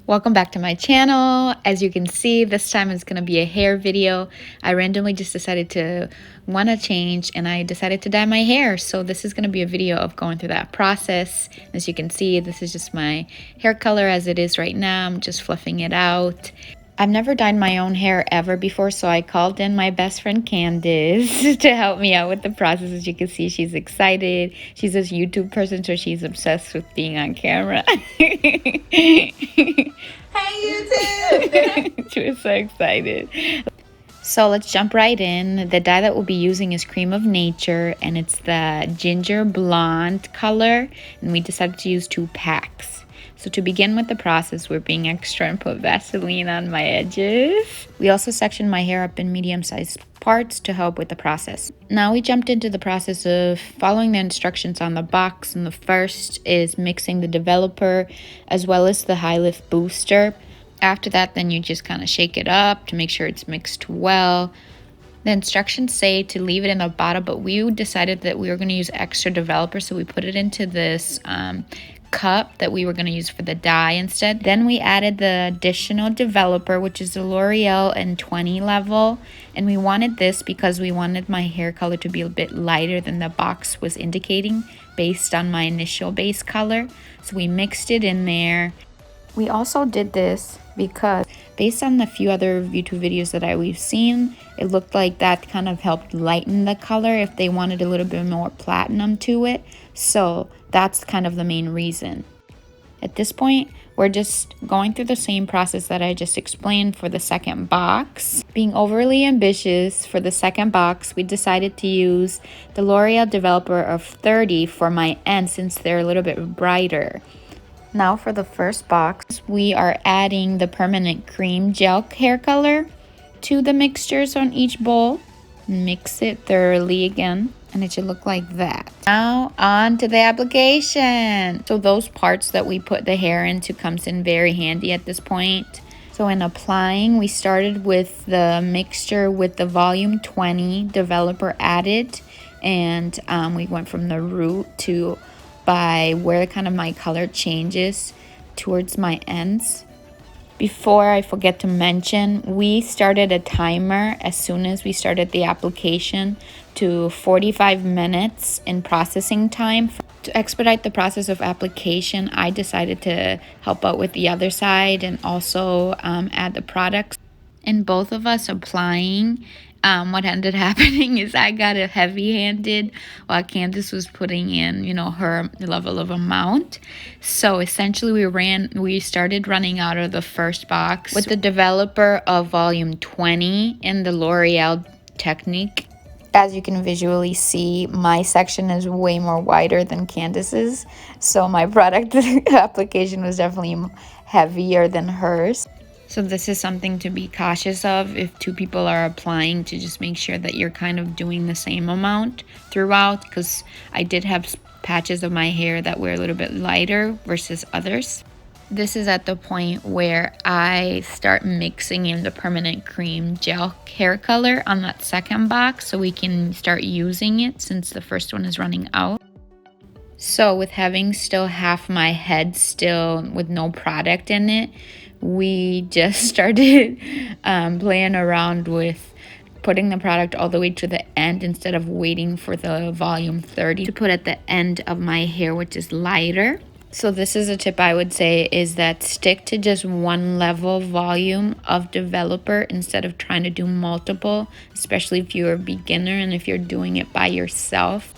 Welcome back to my channel. As you can see, this time it's going to be a hair video. I randomly just decided to want to change and I decided to dye my hair. So this is going to be a video of going through that process. As you can see, this is just my hair color as it is right now. I'm just fluffing it out. I've never dyed my own hair ever before, so I called in my best friend Candice to help me out with the process. As you can see, she's excited. She's this YouTube person, so she's obsessed with being on camera. Hey YouTube! She was so excited. So let's jump right in. The dye that we'll be using is Creme of Nature, and it's the ginger blonde color, and we decided to use 2 packs. So to begin with the process, we're being extra and put Vaseline on my edges. We also sectioned my hair up in medium-sized parts to help with the process. Now we jumped into the process of following the instructions on the box, and the first is mixing the developer as well as the high lift booster. After that, then you just kind of shake it up to make sure it's mixed well. The instructions say to leave it in the bottle, but we decided that we were going to use extra developer, so we put it into this cup that we were going to use for the dye instead. Then we added the additional developer, which is the Loreal N20 level, and we wanted this because we wanted my hair color to be a bit lighter than the box was indicating based on my initial base color. So we mixed it in there. We also did this because based on the few other YouTube videos that we've seen, it looked like that kind of helped lighten the color if they wanted a little bit more platinum to it. So that's kind of the main reason. At this point, we're just going through the same process that I just explained for the second box. Being overly ambitious for the second box, we decided to use the L'Oreal Developer of 30 for my ends since they're a little bit brighter. Now for the first box, we are adding the permanent cream gel hair color to the mixtures on each bowl. Mix it thoroughly again, and it should look like that. Now on to the application. So those parts that we put the hair into comes in very handy at this point. So in applying, we started with the mixture with the volume 20 developer added, and we went from the root to by where kind of my color changes towards my ends. Before I forget to mention, we started a timer as soon as we started the application to 45 minutes in processing time. To expedite the process of application, I decided to help out with the other side and also add the products. And both of us applying, what ended happening is I got a heavy-handed while Candice was putting in, her level of amount. So essentially we started running out of the first box with the developer of volume 20 in the L'Oreal technique. As you can visually see, my section is way more wider than Candice's, so my product application was definitely heavier than hers. So this is something to be cautious of if 2 people are applying, to just make sure that you're kind of doing the same amount throughout, because I did have patches of my hair that were a little bit lighter versus others. This is at the point where I start mixing in the permanent cream gel hair color on that second box so we can start using it since the first one is running out. So with having still half my head still with no product in it, we just started playing around with putting the product all the way to the end instead of waiting for the volume 30 to put at the end of my hair, which is lighter. So this is a tip I would say, is that stick to just one level volume of developer instead of trying to do multiple, especially if you're a beginner and if you're doing it by yourself.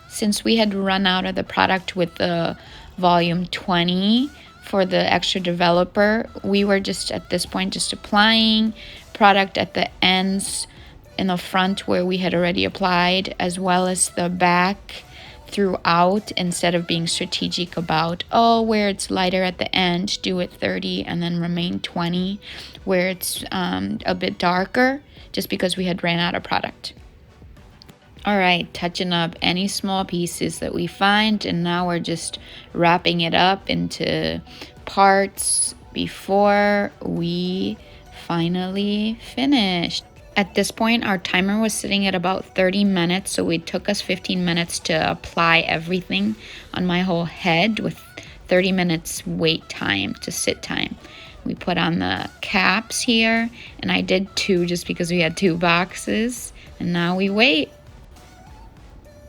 Since we had run out of the product with the volume 20 for the extra developer, we were just at this point just applying product at the ends in the front where we had already applied, as well as the back throughout, instead of being strategic about where it's lighter at the end, do it 30 and then remain 20 where it's a bit darker, just because we had ran out of product. All right, touching up any small pieces that we find, and now we're just wrapping it up into parts before we finally finish. At this point, our timer was sitting at about 30 minutes, so it took us 15 minutes to apply everything on my whole head with 30 minutes wait time to sit time. We put on the caps here, and I did 2 just because we had 2 boxes, and now we wait.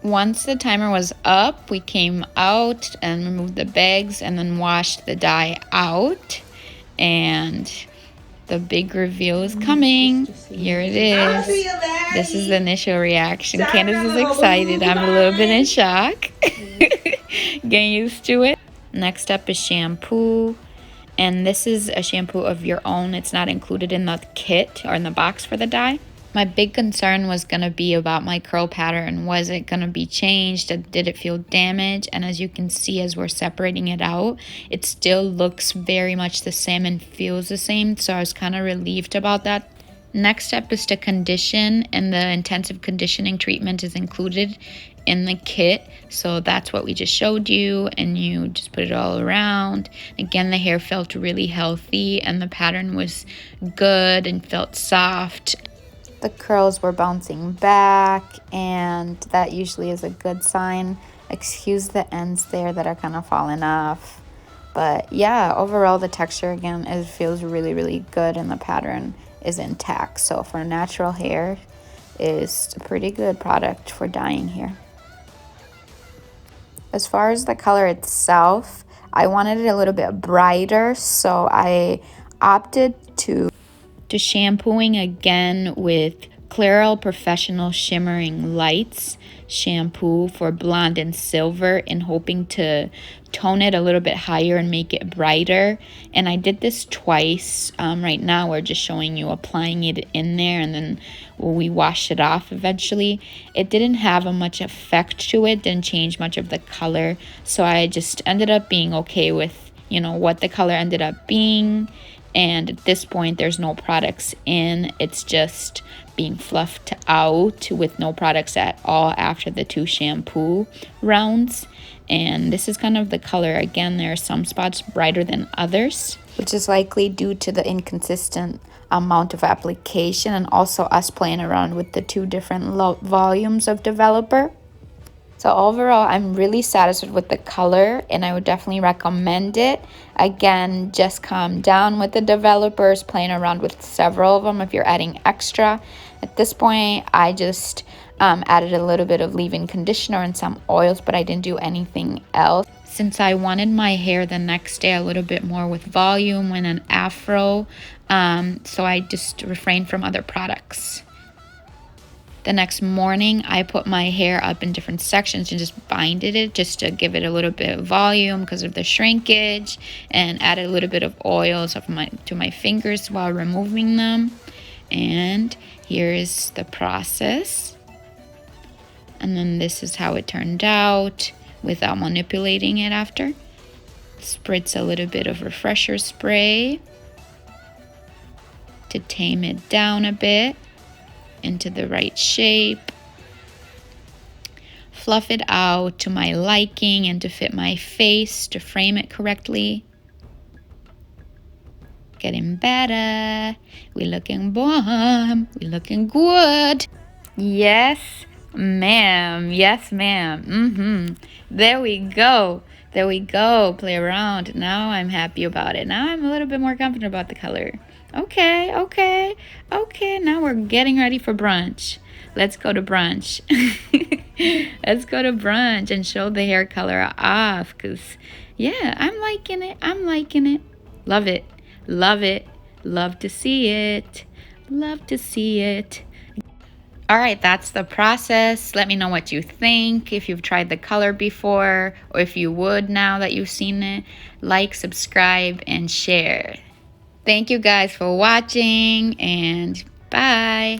Once the timer was up, we came out and removed the bags and then washed the dye out. And the big reveal is coming. Here it is. This is the initial reaction. Candace is excited. I'm a little bit in shock. Getting used to it. Next up is shampoo. And this is a shampoo of your own. It's not included in the kit or in the box for the dye. My big concern was going to be about my curl pattern. Was it going to be changed? Did it feel damaged? And as you can see, as we're separating it out, it still looks very much the same and feels the same. So I was kind of relieved about that. Next step is to condition, and the intensive conditioning treatment is included in the kit. So that's what we just showed you, and you just put it all around. Again, the hair felt really healthy and the pattern was good and felt soft. The curls were bouncing back, and that usually is a good sign. Excuse the ends there that are kind of falling off. But yeah, overall the texture again, it feels really, really good, and the pattern is intact. So for natural hair, is a pretty good product for dyeing hair. As far as the color itself, I wanted it a little bit brighter, so I opted to shampooing again with Clairol Professional Shimmering Lights shampoo for blonde and silver, and hoping to tone it a little bit higher and make it brighter. And I did this twice. Right now we're just showing you applying it in there, and then we wash it off eventually. It didn't have a much effect to it, didn't change much of the color, so I just ended up being okay with, you know, what the color ended up being. And at this point there's no products in, it's just being fluffed out with no products at all after the 2 shampoo rounds. And this is kind of the color. Again, there are some spots brighter than others, which is likely due to the inconsistent amount of application, and also us playing around with the 2 different volumes of developer. So overall, I'm really satisfied with the color, and I would definitely recommend it. Again, just calm down with the developers, playing around with several of them if you're adding extra. At this point, I just added a little bit of leave-in conditioner and some oils, but I didn't do anything else. Since I wanted my hair the next day a little bit more with volume and an afro, so I just refrained from other products. The next morning, I put my hair up in different sections and just binded it just to give it a little bit of volume because of the shrinkage, and added a little bit of oils to my fingers while removing them. And here's the process. And then this is how it turned out without manipulating it after. Spritz a little bit of refresher spray to tame it down a bit into the right shape. Fluff it out to my liking and to fit my face, to frame it correctly. Getting better. We're looking bomb. We're looking good. Yes, ma'am. Yes, ma'am. There we go. There we go. Play around. Now I'm happy about it. Now I'm a little bit more confident about the color. Okay. Now we're getting ready for brunch. Let's go to brunch. Let's go to brunch and show the hair color off. Because, yeah, I'm liking it. Love it. Love to see it. All right, that's the process. Let me know what you think. If you've tried the color before, or if you would now that you've seen it. Like, subscribe, and share. Thank you guys for watching, and bye.